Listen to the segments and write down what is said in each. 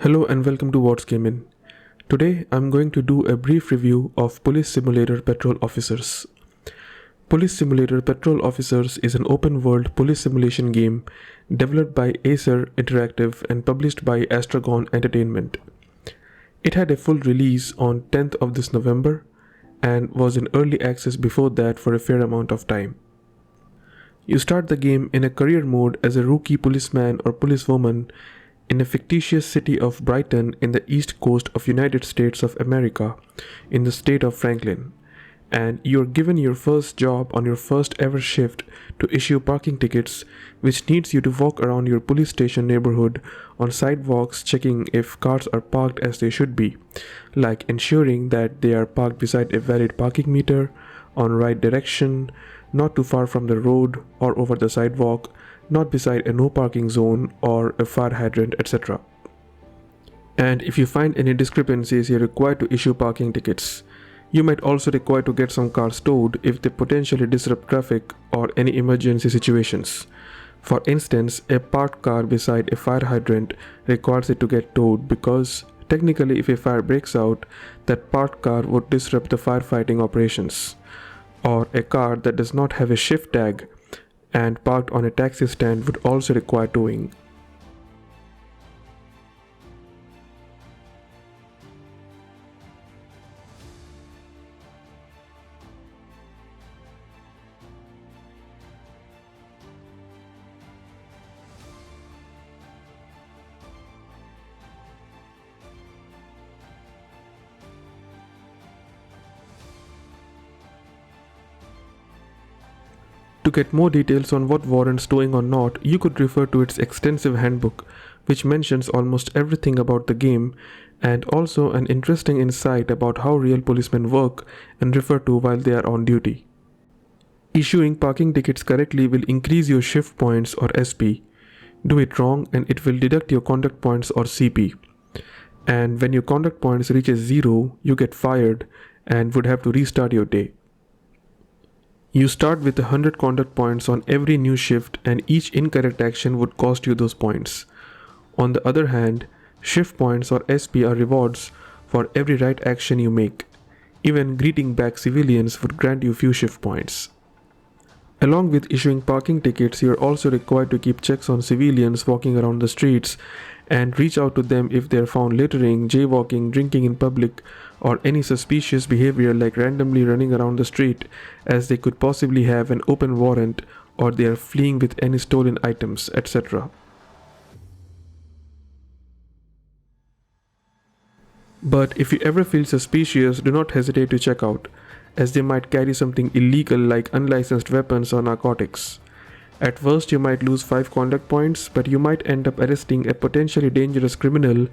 Hello and welcome to What's Gaming. Today I'm going to do a brief review of Police Simulator Patrol Officers. Police Simulator Patrol Officers is an open-world police simulation game developed by Acer Interactive and published by Astragon Entertainment. It had a full release on 10th of this November and was in early access before that for a fair amount of time. You start the game in a career mode as a rookie policeman or policewoman in a fictitious city of Brighton in the east coast of United States of America in the state of Franklin, and you're given your first job on your first ever shift to issue parking tickets, which needs you to walk around your police station neighborhood on sidewalks checking if cars are parked as they should be, like ensuring that they are parked beside a valid parking meter, on right direction, not too far from the road or over the sidewalk, not beside a no parking zone or a fire hydrant, etc. And if you find any discrepancies, you're required to issue parking tickets. You might also require to get some cars towed if they potentially disrupt traffic or any emergency situations. For instance, a parked car beside a fire hydrant requires it to get towed because technically if a fire breaks out, that parked car would disrupt the firefighting operations. Or a car that does not have a shift tag and parked on a taxi stand would also require towing. To get more details on what warrants towing or not, you could refer to its extensive handbook, which mentions almost everything about the game, and also an interesting insight about how real policemen work and refer to while they are on duty. Issuing parking tickets correctly will increase your shift points or SP. Do it wrong and it will deduct your conduct points or CP. And when your conduct points reaches 0, you get fired and would have to restart your day. You start with 100 conduct points on every new shift and each incorrect action would cost you those points. On the other hand, shift points or SP are rewards for every right action you make. Even greeting back civilians would grant you few shift points. Along with issuing parking tickets, you are also required to keep checks on civilians walking around the streets and reach out to them if they are found littering, jaywalking, drinking in public, or any suspicious behavior like randomly running around the street as they could possibly have an open warrant or they are fleeing with any stolen items, etc. But if you ever feel suspicious, do not hesitate to check out, as they might carry something illegal like unlicensed weapons or narcotics. At first you might lose 5 conduct points, but you might end up arresting a potentially dangerous criminal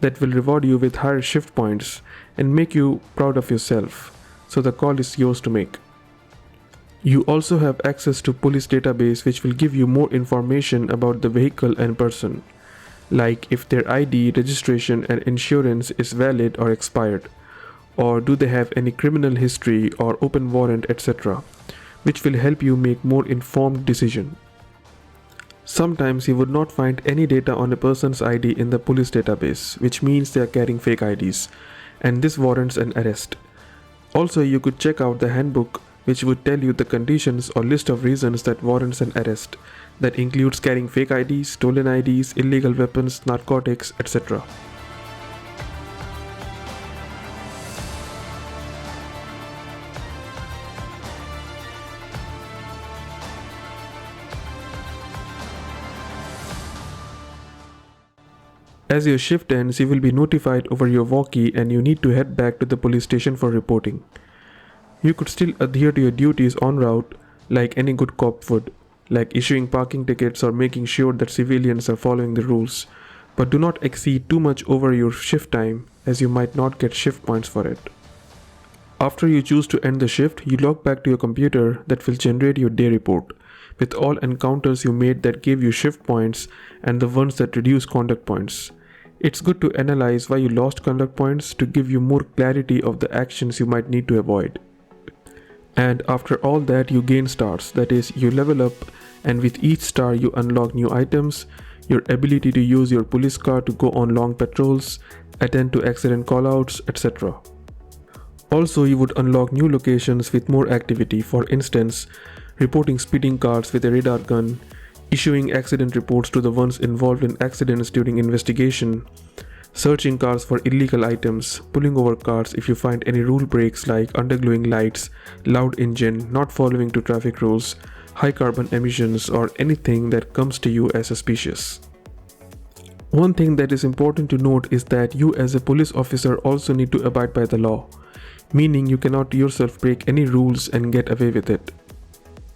that will reward you with higher shift points and make you proud of yourself, so the call is yours to make. You also have access to police database which will give you more information about the vehicle and person, like if their ID, registration and insurance is valid or expired, or do they have any criminal history or open warrant, etc., which will help you make more informed decision. Sometimes you would not find any data on a person's ID in the police database, which means they are carrying fake IDs, and this warrants an arrest. Also, you could check out the handbook, which would tell you the conditions or list of reasons that warrants an arrest. That includes carrying fake IDs, stolen IDs, illegal weapons, narcotics, etc. As your shift ends, you will be notified over your walkie and you need to head back to the police station for reporting. You could still adhere to your duties en route like any good cop would, like issuing parking tickets or making sure that civilians are following the rules, but do not exceed too much over your shift time as you might not get shift points for it. After you choose to end the shift, you log back to your computer that will generate your day report with all encounters you made that gave you shift points and the ones that reduce conduct points. It's good to analyze why you lost conduct points to give you more clarity of the actions you might need to avoid. And after all that, you gain stars, that is, you level up, and with each star you unlock new items, your ability to use your police car to go on long patrols, attend to accident callouts, etc. Also, you would unlock new locations with more activity, for instance, reporting speeding cars with a radar gun, issuing accident reports to the ones involved in accidents during investigation, searching cars for illegal items, pulling over cars if you find any rule breaks like underglowing lights, loud engine, not following to traffic rules, high carbon emissions, or anything that comes to you as suspicious. One thing that is important to note is that you as a police officer also need to abide by the law, meaning you cannot yourself break any rules and get away with it.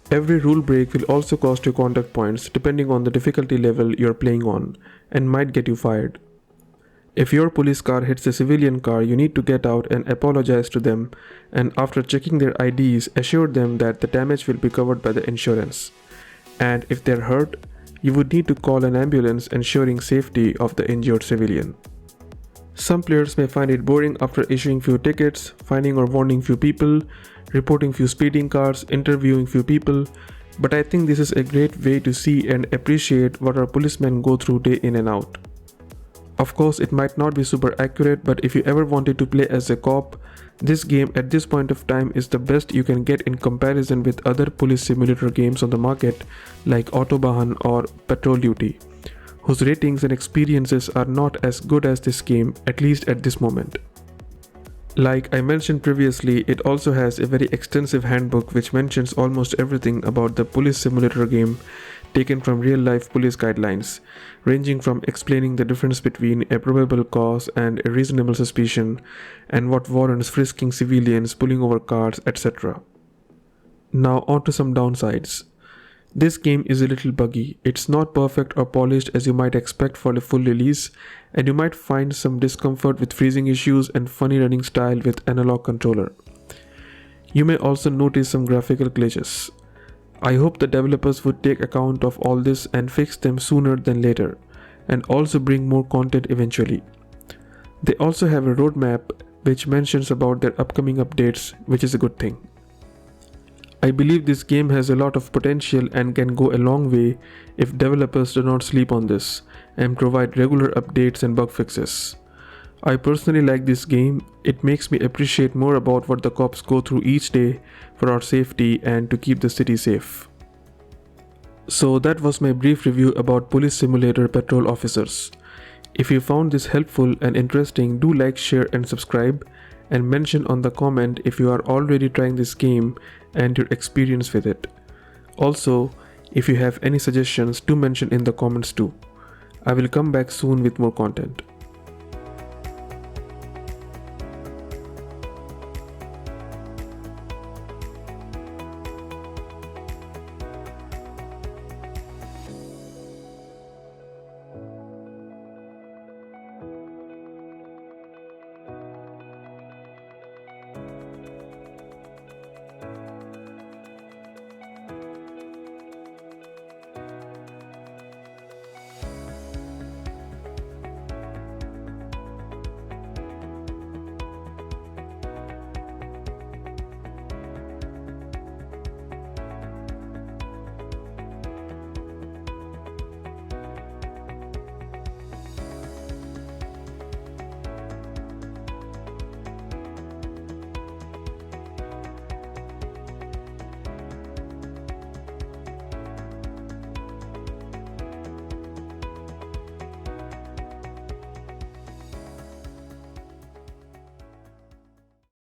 Every rule break will also cost you conduct points depending on the difficulty level you're playing on, and might get you fired. If your police car hits a civilian car, you need to get out and apologize to them, and after checking their IDs, assure them that the damage will be covered by the insurance. And if they're hurt, you would need to call an ambulance ensuring safety of the injured civilian. Some players may find it boring after issuing few tickets, finding or warning few people, reporting few speeding cars, interviewing few people, but I think this is a great way to see and appreciate what our policemen go through day in and out. Of course, it might not be super accurate, but if you ever wanted to play as a cop, this game at this point of time is the best you can get in comparison with other police simulator games on the market like Autobahn or Patrol Duty, whose ratings and experiences are not as good as this game, at least at this moment. Like I mentioned previously, it also has a very extensive handbook which mentions almost everything about the police simulator game, taken from real-life police guidelines, ranging from explaining the difference between a probable cause and a reasonable suspicion, and what warrants frisking civilians, pulling over cars, etc. Now on to some downsides. This game is a little buggy. It's not perfect or polished as you might expect for a full release, and you might find some discomfort with freezing issues and funny running style with analog controller. You may also notice some graphical glitches. I hope the developers would take account of all this and fix them sooner than later, and also bring more content eventually. They also have a roadmap which mentions about their upcoming updates, which is a good thing. I believe this game has a lot of potential and can go a long way if developers do not sleep on this and provide regular updates and bug fixes. I personally like this game. It makes me appreciate more about what the cops go through each day for our safety and to keep the city safe. So that was my brief review about Police Simulator Patrol Officers. If you found this helpful and interesting, do like, share and subscribe, and mention on the comment if you are already trying this game and your experience with it. Also, if you have any suggestions, do mention in the comments too. I will come back soon with more content.